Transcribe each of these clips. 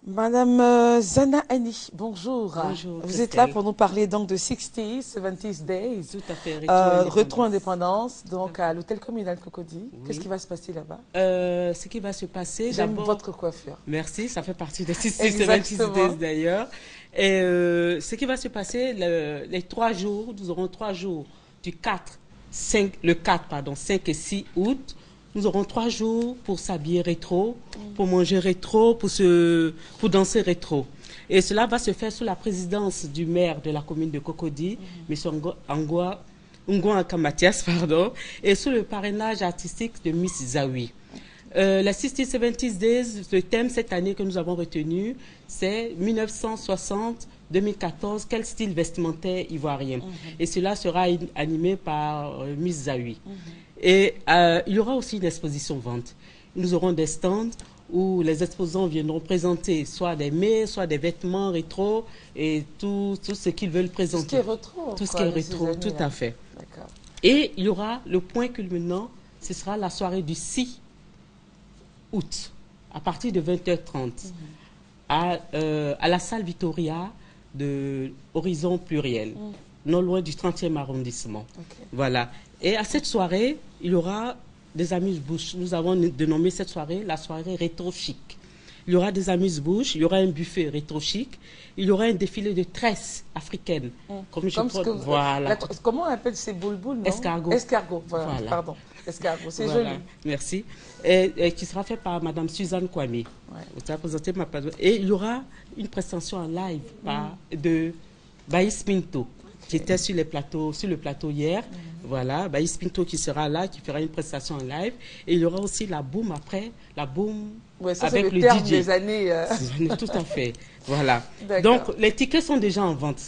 Madame Zana Annie, bonjour. Bonjour, Vous êtes là Christelle. pour nous parler donc de 60s, 70s Days, Tout à fait, rétro-indépendance. retour indépendance, donc à l'hôtel communal Cocody. Qu'est-ce qui Oui. va se passer là-bas? Ce qui va se passer, J'aime d'abord, votre coiffure. merci, ça fait partie des 60 Exactement. Days d'ailleurs. Et ce qui va se passer, les 3 jours, nous aurons 3 jours du 4, 5, le 4, pardon, 5 et 6 août. Nous aurons 3 jours pour s'habiller rétro, pour manger rétro, pour danser rétro. Et cela va se faire sous la présidence du maire de la commune de Cocody, M. Ngwa Mathias, pardon, et sous le parrainage artistique de Miss Zawi. Les 60-70 Days, le thème cette année que nous avons retenu, c'est 1960-2014, quel style vestimentaire ivoirien. Et cela sera animé par Miss Zawi. Et il y aura aussi une exposition vente. Nous aurons des stands où les exposants viendront présenter soit des mets, soit des vêtements rétro et tout ce qu'ils veulent présenter. Tout ce qui est rétro. Tout ce quoi, qui est de ces rétro, tout années-là. à fait. D'accord. Et il y aura le point culminant, ce sera la soirée du 6 août, à partir de 20h30, à la salle Victoria de Horizon Pluriel, non loin du 30e arrondissement. Ok. Voilà. Et à cette soirée, il y aura des amuse-bouches. Nous avons dénommé cette soirée la soirée rétro-chic. Il y aura des amuse-bouches, il y aura un buffet rétro-chic, il y aura un défilé de tresses africaines. Comme je Comme ce crois, que, voilà. comment on appelle ces boulboules, non? Escargot. Escargot, voilà. Voilà. Pardon. Escargot, c'est Voilà, joli. merci. Et qui sera fait par Madame Suzanne Kwame. Ouais. Vous avez présenté ma page. Et il y aura une prestation en live de Baïs Pinto, qui était sur le plateau hier. Voilà, Baïs Pinto qui sera là, qui fera une prestation en live. Et il y aura aussi la boum après, la boum Ouais, ça, c'est avec le le terme DJ. des années. Tout à fait. Voilà. D'accord. Donc, les tickets sont déjà en vente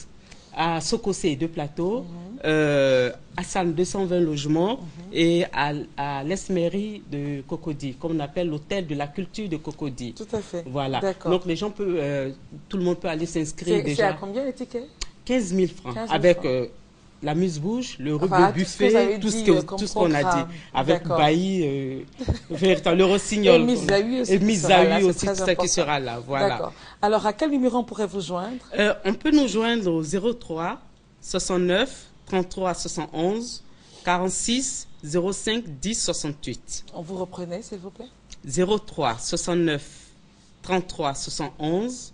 à Sokosé, 2 plateaux, à San 220 logements et à l'Esmerie de Cocody, comme on appelle l'hôtel de la culture de Cocody. Tout à fait. Voilà. D'accord. Donc, les gens peuvent, tout le monde peut aller s'inscrire C'est à déjà. combien les tickets? 15 000 francs 15 000 avec francs. la muse-bouche, le Enfin, tout ce que vous avez buffet, tout dit, ce qu'on comme tout ce qu'on a dit. programme. Avec D'accord. Bailly, le Rossignol. Et Miss Zawi aussi Et qui Miss sera là, Zawi c'est aussi, très tout ça qui important. sera là. Voilà. D'accord. Alors, à quel numéro on pourrait vous joindre? On peut nous joindre au 03 69 33 71 46 05 10 68. On vous reprenait, s'il vous plaît? 03 69 33 71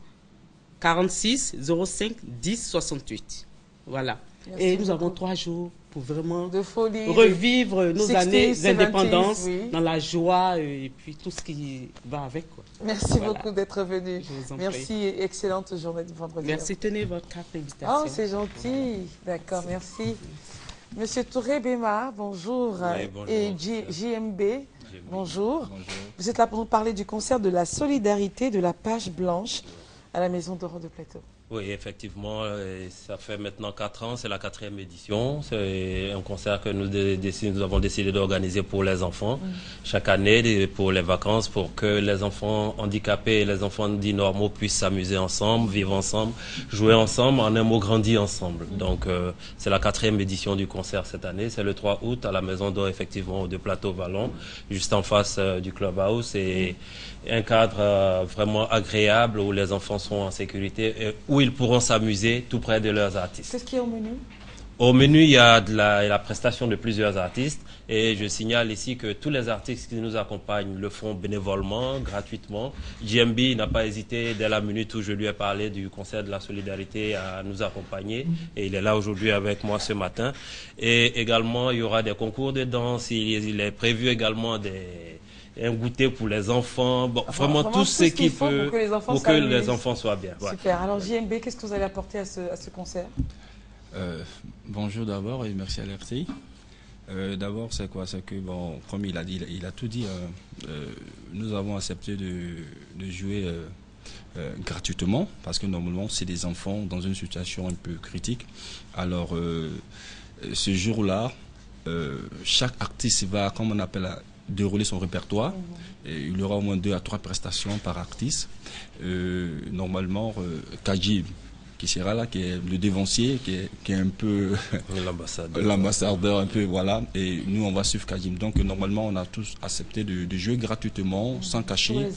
46 05 10 68. Voilà. Merci Et nous beaucoup. avons 3 jours pour vraiment De folie. revivre nos 60s, années 70s, d'indépendance oui. dans la joie et puis tout ce qui va avec. Quoi. Merci Voilà. beaucoup d'être venu. Je vous en Merci et excellente journée de vendredi. Merci, tenez votre carte d'invitation. Oh, c'est gentil. D'accord, merci. Monsieur Touré Béma, bonjour. Oui, bonjour. Et JMB, bonjour. Bonjour. Vous êtes là pour nous parler du concert de la solidarité de la page blanche à la Maison d'Oro de Plateau. Oui, effectivement, ça fait maintenant 4 ans, c'est la 4e édition. C'est un concert que nous avons décidé d'organiser pour les enfants chaque année, pour les vacances, pour que les enfants handicapés et les enfants dits normaux puissent s'amuser ensemble, vivre ensemble, jouer ensemble, en un mot grandir ensemble. Donc c'est la 4e édition du concert cette année, c'est le 3 août à la Maison d'Or, effectivement, de Plateau-Vallon, juste en face du Clubhouse, et un cadre vraiment agréable où les enfants sont en sécurité et où ils pourront s'amuser tout près de leurs artistes. Qu'est-ce qu'il y a au menu? Au menu, il y a la prestation de plusieurs artistes et je signale ici que tous les artistes qui nous accompagnent le font bénévolement, gratuitement. JMB n'a pas hésité dès la minute où je lui ai parlé du concert de la solidarité à nous accompagner et il est là aujourd'hui avec moi ce matin. Et également, il y aura des concours de danse, il est prévu également un goûter pour les enfants, bon, vraiment tout ce qu'il faut peut pour que les enfants pour que les s'amusent. enfants soient bien. Ouais. Super. Alors JMB, qu'est-ce que vous allez apporter à ce concert? Bonjour d'abord et merci à l'RTI. D'abord, c'est quoi? C'est que, bon, comme il a dit, il a tout dit. Nous avons accepté de jouer gratuitement parce que normalement, c'est des enfants dans une situation un peu critique. Alors, ce jour-là, chaque artiste va, comme on appelle, dérouler son répertoire. Et il y aura au moins 2 à 3 prestations par artiste. Normalement, Kajib qui sera là, qui est le dévancier, qui est un peu l'ambassadeur un peu, voilà. Et nous, on va suivre Kadim. Donc, normalement, on a tous accepté de jouer gratuitement, sans cacher,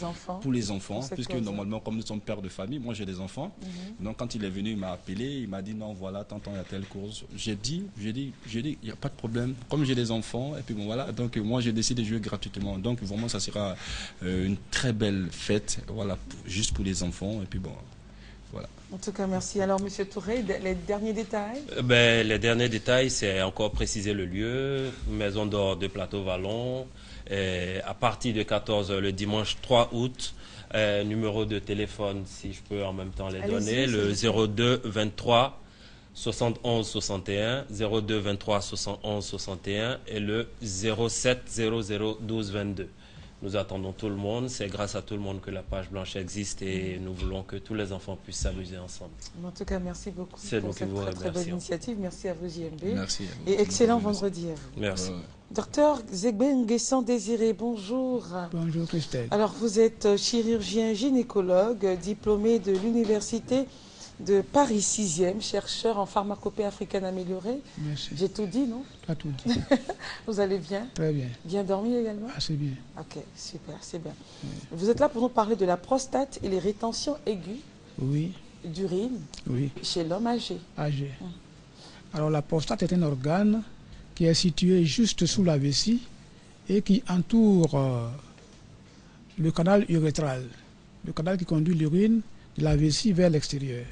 pour les enfants, puisque normalement, comme nous sommes pères de famille, moi j'ai des enfants. Donc, quand il est venu, il m'a appelé, il m'a dit non, voilà, tonton, il y a telle course. J'ai dit, il n'y a pas de problème. Comme j'ai des enfants, et puis bon, voilà, donc moi, j'ai décidé de jouer gratuitement. Donc, vraiment, ça sera une très belle fête, voilà, juste pour les enfants, et puis bon. Voilà. En tout cas, merci. Alors, Monsieur Touré, les derniers détails? Les derniers détails, c'est encore préciser le lieu, Maison d'Or de Plateau-Vallon, à partir de 14 h le dimanche 3 août, numéro de téléphone, si je peux en même temps les donner, le 02 23 71 61, 02 23 71 61 et le 07 00 12 22. Nous attendons tout le monde. C'est grâce à tout le monde que la page blanche existe et nous voulons que tous les enfants puissent s'amuser ensemble. En tout cas, merci beaucoup pour cette très belle initiative. Merci à vous, JMB. Merci. Et excellent vendredi à vous. Merci. Docteur Zegbe Nguessan Désiré, bonjour. Bonjour Christelle. Alors, vous êtes chirurgien gynécologue, diplômé de l'Université de Paris 6e, chercheur en pharmacopée africaine améliorée. Merci. J'ai tout dit, non? Tu as tout dit. Vous allez bien? Très bien. Bien dormi également? Assez bien. Ok, super, c'est bien. Oui. Vous êtes là pour nous parler de la prostate et les rétentions aiguës d'urine chez l'homme âgé. Alors la prostate est un organe qui est situé juste sous la vessie et qui entoure le canal urétral, le canal qui conduit l'urine de la vessie vers l'extérieur.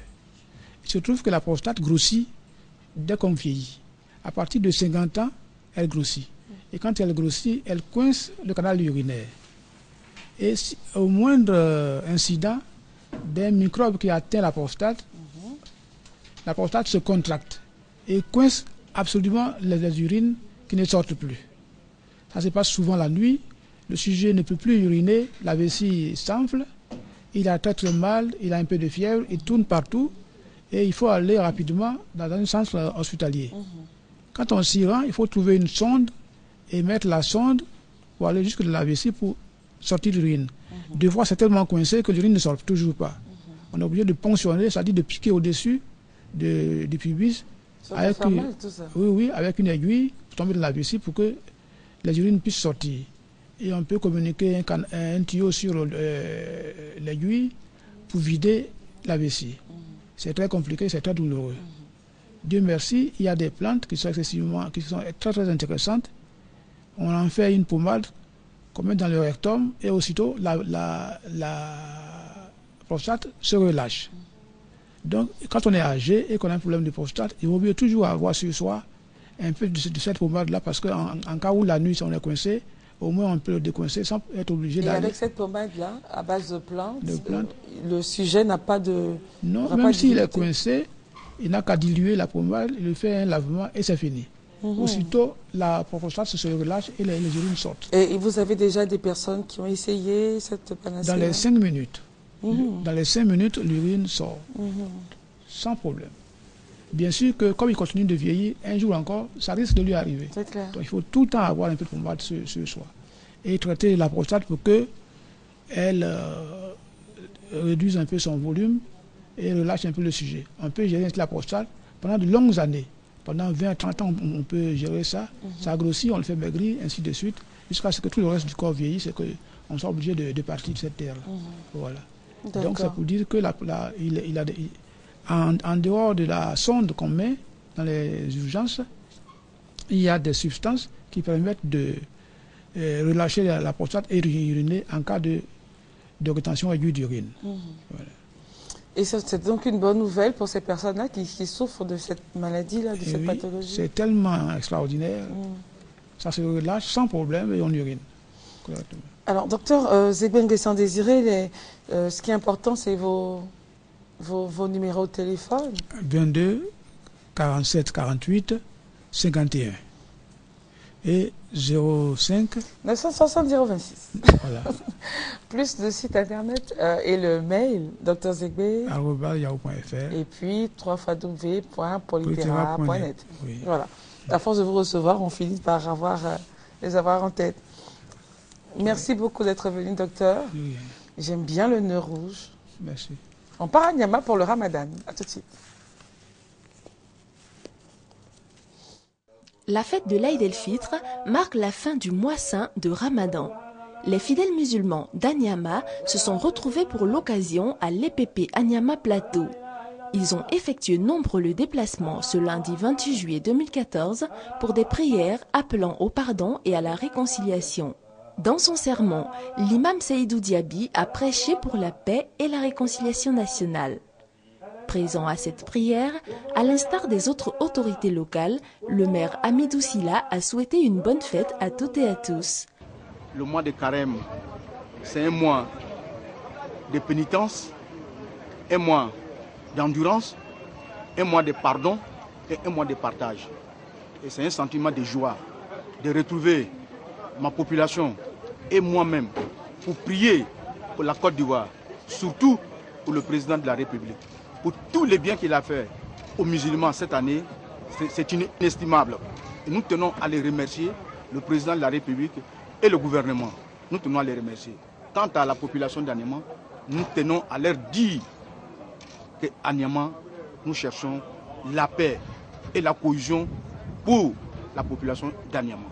Il se trouve que la prostate grossit dès qu'on vieillit. À partir de 50 ans, elle grossit. Et quand elle grossit, elle coince le canal urinaire. Et si, au moindre incident d'un microbe qui atteint la prostate se contracte et coince absolument les urines qui ne sortent plus. Ça se passe souvent la nuit. Le sujet ne peut plus uriner, la vessie s'enfle, il a très très mal, il a un peu de fièvre, il tourne partout. Et il faut aller rapidement dans un centre hospitalier. Quand on s'y rend, il faut trouver une sonde et mettre la sonde pour aller jusque de la vessie pour sortir l'urine. Deux fois, c'est tellement coincé que l'urine ne sort toujours pas. On est obligé de ponctionner, c'est-à-dire de piquer au-dessus du pubis. Avec avec une aiguille, pour tomber dans la vessie pour que les urines puissent sortir. Et on peut communiquer un tuyau sur l'aiguille pour vider la vessie. C'est très compliqué, c'est très douloureux. Dieu merci, il y a des plantes qui sont très très intéressantes. On en fait une pommade qu'on met dans le rectum et aussitôt la prostate se relâche. Donc quand on est âgé et qu'on a un problème de prostate, il vaut mieux toujours avoir sur soi un peu de cette pommade-là parce qu'en cas où la nuit si on est coincé, au moins on peut le décoincer sans être obligé d'aller. Et avec cette pommade-là, à base de plantes, le sujet n'a pas de... Non, même s'il est coincé, il n'a qu'à diluer la pommade, il lui fait un lavement et c'est fini. Aussitôt, la prostate se relâche et les urines sortent. Et vous avez déjà des personnes qui ont essayé cette panacée? Dans les 5 minutes. Dans les 5 minutes, l'urine sort. Sans problème. Bien sûr que comme il continue de vieillir, un jour encore, ça risque de lui arriver. C'est clair. Donc il faut tout le temps avoir un peu de pommade sur soi. Et traiter la prostate pour qu'elle réduise un peu son volume et relâche un peu le sujet. On peut gérer la prostate pendant de longues années. Pendant 20-30 ans, on peut gérer ça. Ça grossit, on le fait maigrir, ainsi de suite, jusqu'à ce que tout le reste du corps vieillit, c'est qu'on soit obligé de partir de cette terre-là. Voilà. Donc c'est pour dire que en dehors de la sonde qu'on met dans les urgences, il y a des substances qui permettent de relâcher la prostate et uriner en cas de rétention aiguë d'urine. Voilà. Et c'est donc une bonne nouvelle pour ces personnes-là qui souffrent de cette maladie-là, de cette pathologie. C'est tellement extraordinaire. Ça se relâche sans problème et on urine. Correctement. Alors, docteur Zegbe Nguessan Désiré, ce qui est important, c'est vos numéros de téléphone. 22 47 48 51 et 05 960 026. Voilà. Plus le site internet et le mail drzegbe@yahoo.fr et puis www.polytera.net. Oui. Voilà. À force de vous recevoir, on finit par les avoir en tête. Merci beaucoup d'être venu, docteur. Oui. J'aime bien le nœud rouge. Merci. On part à Niama pour le Ramadan. À tout de suite. La fête de l'Aïd el-Fitr marque la fin du mois saint de Ramadan. Les fidèles musulmans d'Anyama se sont retrouvés pour l'occasion à l'EPP Anyama Plateau. Ils ont effectué nombreux déplacements ce lundi 28 juillet 2014 pour des prières appelant au pardon et à la réconciliation. Dans son sermon, l'imam Seydou Diaby a prêché pour la paix et la réconciliation nationale. Présent à cette prière, à l'instar des autres autorités locales, le maire Hamidou Silla a souhaité une bonne fête à toutes et à tous. Le mois de Carême, c'est un mois de pénitence, un mois d'endurance, un mois de pardon et un mois de partage. Et c'est un sentiment de joie de retrouver ma population et moi-même pour prier pour la Côte d'Ivoire, surtout pour le président de la République, pour tous les biens qu'il a fait aux musulmans cette année. C'est inestimable. Et nous tenons à les remercier, le président de la République et le gouvernement. Nous tenons à les remercier. Quant à la population d'Anyama, nous tenons à leur dire qu'à Niama, nous cherchons la paix et la cohésion pour la population d'Anyama.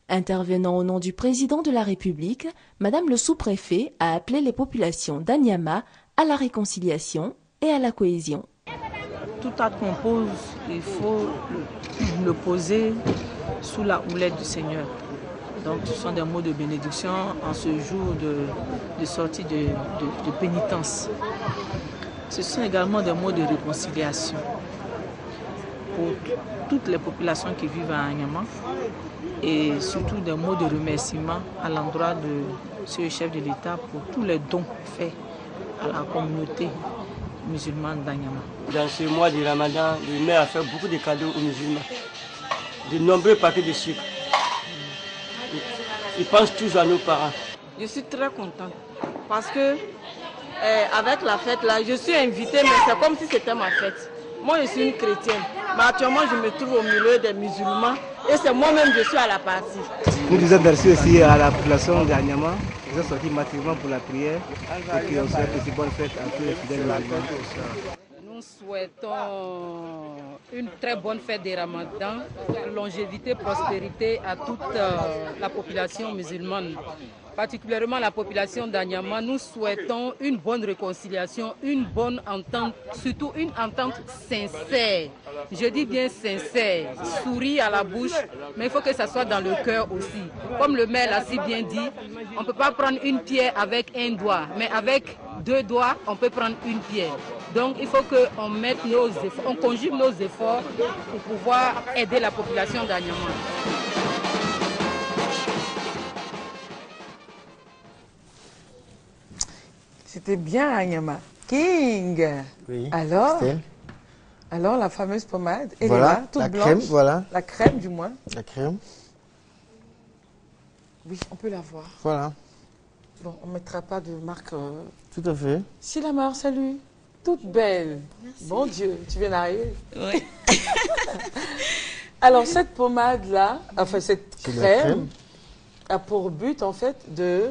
Intervenant au nom du président de la République, Madame le sous-préfet a appelé les populations d'Anyama à la réconciliation et à la cohésion. Tout acte qu'on pose, il faut le poser sous la houlette du Seigneur. Donc ce sont des mots de bénédiction en ce jour de sortie de pénitence. Ce sont également des mots de réconciliation pour toutes les populations qui vivent à Anyama et surtout des mots de remerciement à l'endroit de ce chef de l'État pour tous les dons faits à la communauté musulmane d'Anyama. Dans ce mois de Ramadan, le maire a fait beaucoup de cadeaux aux musulmans, de nombreux paquets de sucre. Il pense toujours à nos parents. Je suis très contente parce que avec la fête là, je suis invitée, mais c'est comme si c'était ma fête. Moi, je suis une chrétienne, mais actuellement, je me trouve au milieu des musulmans et c'est moi-même je suis à la partie. Nous disons merci aussi à la population d'Anyama. Ils ont sorti massivement pour la prière et qui ont souhaité aussi bonne fête à tous les fidèles musulmans. Nous souhaitons une très bonne fête des Ramadan, longévité, prospérité à toute la population musulmane, particulièrement la population d'Anyama. Nous souhaitons une bonne réconciliation, une bonne entente, surtout une entente sincère. Je dis bien sincère, souris à la bouche, mais il faut que ça soit dans le cœur aussi. Comme le maire l'a si bien dit, on ne peut pas prendre une pierre avec un doigt, mais avec 2 doigts, on peut prendre une pierre. Donc il faut qu'on mette nos efforts, on conjugue nos efforts pour pouvoir aider la population d'Anyama. C'était bien Anyama. King. Oui. Alors la fameuse pommade, elle voilà, est là, toute la blanche. crème, voilà. La crème du moins. La crème. Oui, on peut la voir. Voilà. Bon, on ne mettra pas de marque. Tout à fait. Silamar, salut. Toute belle. Merci. Bon Dieu, tu viens d'arriver. Oui. Alors cette pommade-là, enfin cette crème, a pour but en fait de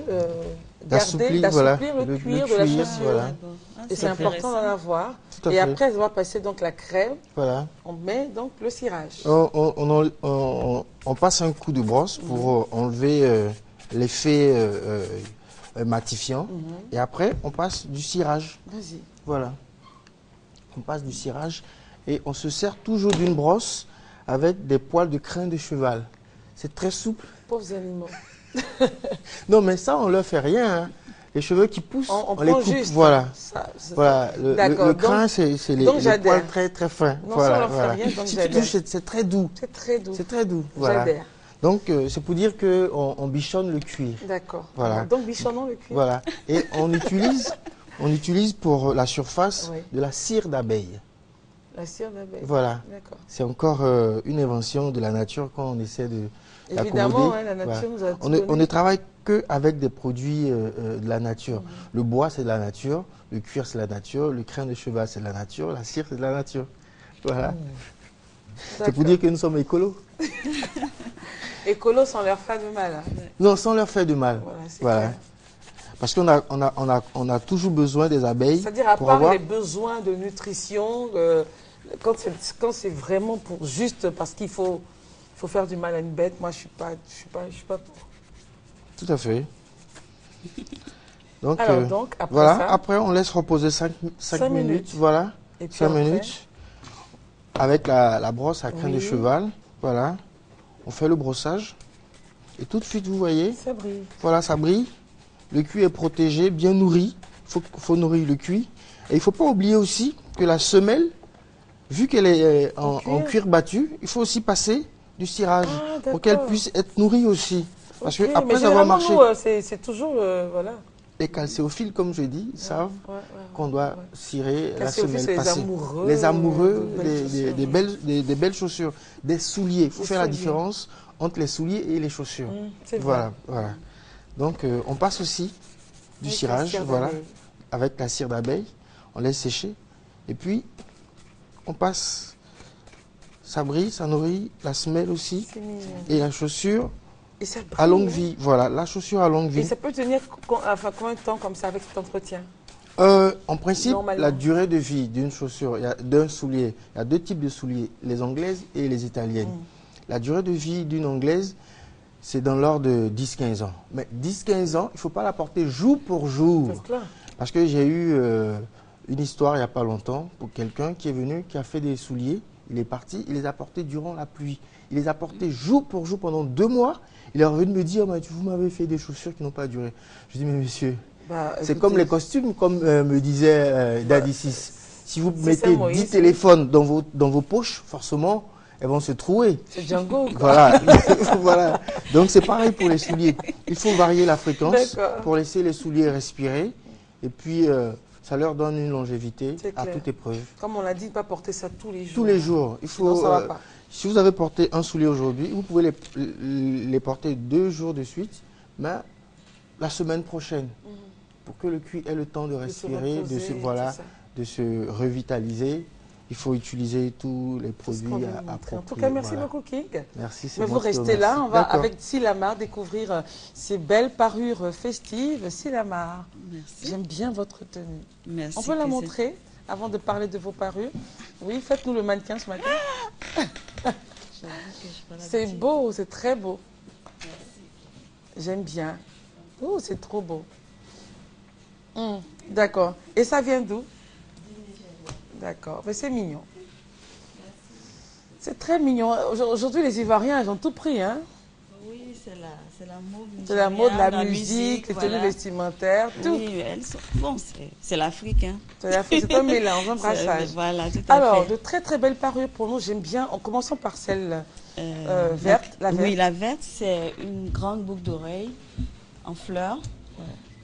d'assouplir le cuir de la chaussure. Voilà. Et c'est important d'en avoir. Tout à et fait. après, on va passer donc la crème. Voilà. On met donc le cirage. On passe un coup de brosse pour enlever l'effet matifiant. Et après, on passe du cirage. Vas-y. Voilà. On passe du cirage et on se sert toujours d'une brosse avec des poils de crin de cheval. C'est très souple. Pauvres animaux. Non, mais ça, on ne leur fait rien. Hein. Les cheveux qui poussent, on les coupe. Juste, voilà. Voilà. Le crin, c'est les poils très très fins. Non, voilà, ça, on leur fait rien, donc si tu touches, c'est très doux. C'est très doux. C'est très doux. Voilà. J'adhère. Donc, c'est pour dire qu'on bichonne le cuir. D'accord. Voilà. Donc, bichonnons le cuir. Voilà. Et on utilise pour la surface de la cire d'abeille. La cire d'abeille. Voilà. D'accord. C'est encore une invention de la nature quand on essaie de évidemment, la nature nous a tout donné. On ne travaille qu'avec des produits de la nature. Le bois, c'est de la nature. Le cuir, c'est de la nature. Le crin de cheval, c'est de la nature. La cire, c'est de la nature. Voilà. C'est pour dire que nous sommes écolos. Écolos sans leur faire de mal. Hein. Non, sans leur faire de mal. Voilà. Parce qu'on a toujours besoin des abeilles. C'est-à-dire, à pour part avoir... les besoins de nutrition, quand c'est vraiment pour juste parce qu'il faut faire du mal à une bête, moi, je suis pas pour. Tout à fait. Donc, Alors, donc après voilà. ça, Après, on laisse reposer 5 minutes. Voilà. Et puis 5 après, minutes. Avec la brosse à crème de cheval. Voilà. On fait le brossage. Et tout de suite, vous voyez. Ça brille. Voilà, ça brille. Le cuir est protégé, bien nourri. Il faut nourrir le cuir. Et il ne faut pas oublier aussi que la semelle, vu qu'elle est en cuir battu, il faut aussi passer du cirage pour qu'elle puisse être nourrie aussi. Parce que après avoir marché... c'est toujours... voilà. Les calcéophiles, comme je dis, savent qu'on doit cirer la semelle, passer. Les amoureux, des belles chaussures, des souliers. Il faut faire la différence entre les souliers et les chaussures. Voilà. Donc, on passe aussi du cirage, voilà, avec la cire d'abeille. On laisse sécher. Et puis, on passe, ça brille, ça nourrit la semelle aussi. Et la chaussure à longue vie. Voilà, la chaussure à longue vie. Et ça peut tenir combien de temps comme ça avec cet entretien? En principe, la durée de vie d'une chaussure, d'un soulier, il y a deux types de souliers, les anglaises et les italiennes. La durée de vie d'une anglaise, c'est dans l'ordre de 10-15 ans. Mais 10-15 ans, il ne faut pas la porter jour pour jour. Parce que j'ai eu une histoire il n'y a pas longtemps pour quelqu'un qui est venu, qui a fait des souliers. Il est parti, il les a portés durant la pluie. Il les a portés jour pour jour pendant 2 mois. Il est revenu me dire, vous m'avez fait des chaussures qui n'ont pas duré. Je dis, mais monsieur, c'est comme les costumes, comme me disait Daddy 6. Si vous mettez 10 téléphones dans vos poches, forcément, elles vont se trouer. C'est Django. Voilà. Voilà. Donc c'est pareil pour les souliers. Il faut varier la fréquence pour laisser les souliers respirer. Et puis, ça leur donne une longévité à toute épreuve. Comme on l'a dit, pas porter ça tous les jours. Tous les jours. Il faut, ça va pas. Si vous avez porté un soulier aujourd'hui, vous pouvez les porter 2 jours de suite, mais la semaine prochaine, pour que le cuir ait le temps de respirer, de se revitaliser. Il faut utiliser tous les produits appropriés. En tout cas, merci beaucoup, King. Merci. Mais vous restez là, on va avec Silamar découvrir ces belles parures festives. Silamar, j'aime bien votre tenue. Merci. On peut la montrer avant de parler de vos parures? Oui, faites-nous le mannequin ce matin. C'est beau, c'est très beau. J'aime bien. Oh, c'est trop beau. D'accord. Et ça vient d'où? D'accord, mais c'est mignon. C'est très mignon. Aujourd'hui, les Ivoiriens, ils ont tout pris, hein? Oui, c'est la mode. C'est la mode, la musique, les tenues vestimentaires, tout. Oui, bon, c'est l'Afrique, hein? C'est l'Afrique, c'est un mélange, un brassage. Voilà, tout à fait. Alors, de très très belles parures pour nous, j'aime bien, en commençant par celle verte, la verte. Oui, la verte, c'est une grande boucle d'oreille en fleurs.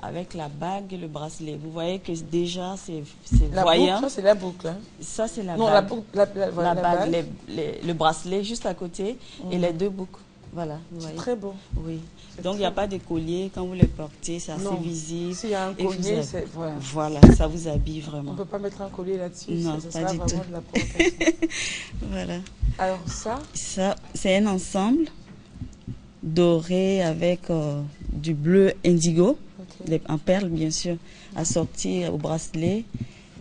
Avec la bague et le bracelet. Vous voyez que déjà, c'est voyant. Boucle, ça, c'est la boucle. Hein. Ça, c'est la bague. La bague, le bracelet juste à côté et les 2 boucles. Voilà. C'est très beau. Oui. Donc, il n'y a pas de collier. Quand vous les portez, c'est assez visible. S'il y a un collier, c'est... Voilà, ça vous habille vraiment. On ne peut pas mettre un collier là-dessus. Non, ça pas du tout. De la provocation. Voilà. Alors ça, c'est un ensemble doré avec du bleu indigo. En perles, bien sûr, assorti au bracelet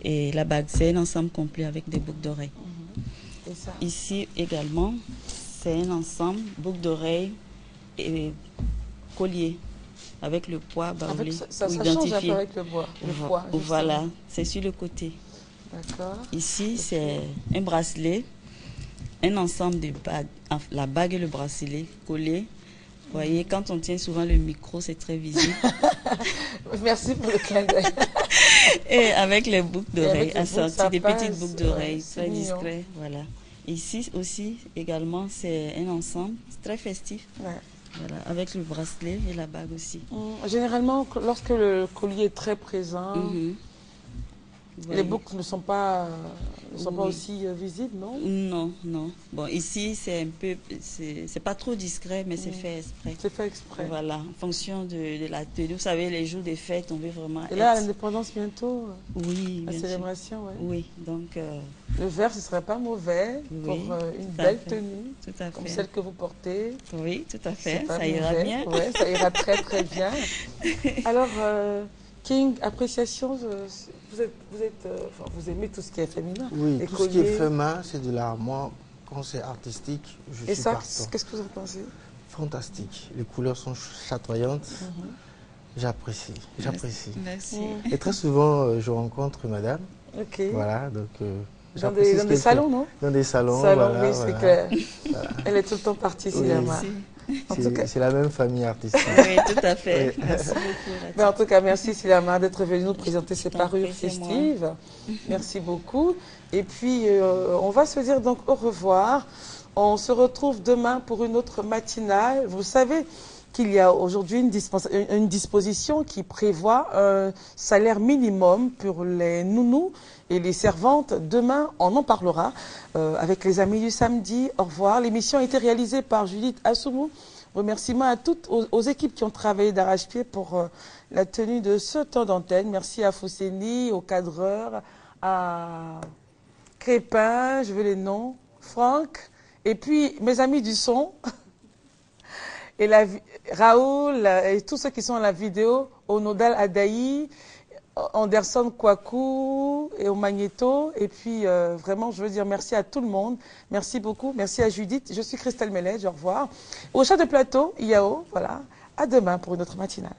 et la bague. C'est un ensemble complet avec des boucles d'oreilles. Ici également, c'est un ensemble, boucles d'oreilles et collier avec le poids barbelé. Ça change un peu avec le poids. Voilà, c'est sur le côté. D'accord. Ici, c'est un bracelet, un ensemble de bagues, la bague et le bracelet collés. Vous voyez, quand on tient souvent le micro, c'est très visible. Merci pour le clin d'œil. Et avec les boucles d'oreilles assorties, des petites boucles d'oreilles, très discret. Voilà. Ici aussi, également, c'est un ensemble très festif. Voilà, avec le bracelet et la bague aussi. Généralement, lorsque le collier est très présent, Les boucles ne sont pas aussi visibles, non? Non, non. Bon, ici, c'est un peu, c'est pas trop discret, mais c'est fait exprès. C'est fait exprès. Voilà, en fonction de la tenue. Vous savez, les jours des fêtes, on veut vraiment Et là, l'indépendance bientôt? Oui, la célébration, oui. Oui, donc... le vert, ce ne serait pas mauvais pour une belle tenue, comme celle que vous portez. Oui, tout à fait, ça ira bien. Oui, ça ira très, très bien. Alors, King, appréciation, vous aimez tout ce qui est féminin. Oui, tout ce qui est féminin, c'est de l'art. Moi, quand c'est artistique, je suis partant. Et ça, qu'est-ce que vous en pensez? Fantastique. Les couleurs sont chatoyantes. J'apprécie, j'apprécie. Merci. Et très souvent, je rencontre madame. Ok. Voilà, donc... dans des salons, non? Dans des salons, voilà, oui, c'est clair. Voilà. Elle est tout le temps partie, Silama. C'est la même famille artistique. Oui, tout à fait. Oui. Merci beaucoup. Mais en tout cas, merci Silama d'être venue nous présenter ces parures festives. Merci beaucoup. Et puis, on va se dire donc au revoir. On se retrouve demain pour une autre matinale. Vous savez qu'il y a aujourd'hui une disposition qui prévoit un salaire minimum pour les nounous et les servantes. Demain, on en parlera avec les amis du samedi. Au revoir. L'émission a été réalisée par Judith Assoumou. Remerciements à toutes aux équipes qui ont travaillé d'arrache-pied pour la tenue de ce temps d'antenne. Merci à Fousseni, au cadreur, à Crépin, je veux les noms, Franck, et puis mes amis du son, et Raoul, et tous ceux qui sont à la vidéo, Onodal Adaï, Anderson Kwaku et au Magneto. Et puis, vraiment, je veux dire merci à tout le monde. Merci beaucoup. Merci à Judith. Je suis Christelle Mellet. Au revoir. Au chat de plateau, Yao. Voilà. À demain pour une autre matinale.